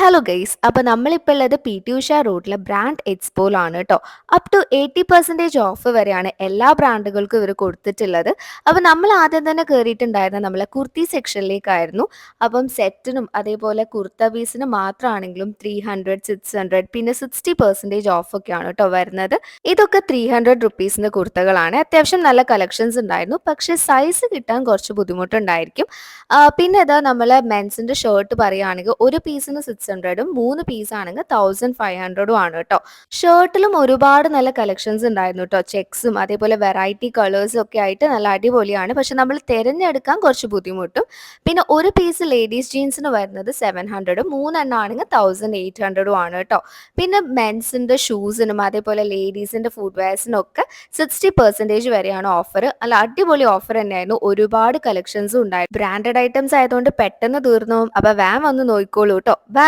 Hello guys. അപ്പോൾ നമ്മളിപ്പോൾ ഉള്ളത് പി ടി ഉഷ റോഡിലെ ബ്രാൻഡ് എക്സ്പോയിലാണ് കേട്ടോ. അപ് ടു 80% ഓഫ് വരെയാണ് എല്ലാ ബ്രാൻഡുകൾക്കും ഇവർ കൊടുത്തിട്ടുള്ളത്. അപ്പോൾ നമ്മൾ ആദ്യം തന്നെ കയറിയിട്ടുണ്ടായിരുന്നത് നമ്മളെ കുർത്തി സെക്ഷനിലേക്കായിരുന്നു. അപ്പം സെറ്റിനും അതേപോലെ കുർത്ത പീസിനും മാത്രമാണെങ്കിലും 300, 600 പിന്നെ 60% ഓഫൊക്കെയാണ് കേട്ടോ വരുന്നത്. ഇതൊക്കെ 300 റുപ്പീസിൻ്റെ കുർത്തകളാണ്. അത്യാവശ്യം നല്ല കളക്ഷൻസ് ഉണ്ടായിരുന്നു. പക്ഷേ സൈസ് കിട്ടാൻ കുറച്ച് ബുദ്ധിമുട്ടുണ്ടായിരിക്കും. പിന്നെ ഇതാ നമ്മളെ മെൻസിന്റെ ഷർട്ട് പറയുകയാണെങ്കിൽ ഒരു പീസിന് 600ഉം 3 പീസാണെങ്കിൽ 1500ഉം ആണ് കേട്ടോ. ഷർട്ടിലും ഒരുപാട് നല്ല കളക്ഷൻസ് ഉണ്ടായിരുന്നു കേട്ടോ. ചെക്സും അതേപോലെ വെറൈറ്റി കളേഴ്സും ഒക്കെ ആയിട്ട് നല്ല അടിപൊളിയാണ്. പക്ഷെ നമ്മൾ തിരഞ്ഞെടുക്കാൻ കുറച്ച് ബുദ്ധിമുട്ടും. പിന്നെ ഒരു പീസ് ലേഡീസ് ജീൻസിന് വരുന്നത് 700ഉം 3 ആണെങ്കിൽ 1800ഉം ആണ് കേട്ടോ. പിന്നെ മെൻസിന്റെ ഷൂസിനും അതേപോലെ ലേഡീസിന്റെ ഫുഡ് വെയർസിനും ഒക്കെ 60% വരെയാണ് ഓഫർ. അല്ല അടിപൊളി ഓഫർ തന്നെയായിരുന്നു. ഒരുപാട് കളക്ഷൻസും ഉണ്ടായിരുന്നു. ബ്രാൻഡഡ് ഐറ്റംസ് ആയതുകൊണ്ട് പെട്ടെന്ന് തീർന്നു പോകും. അപ്പോൾ വേഗം വന്ന് നോക്കിക്കോളൂ കേട്ടോ.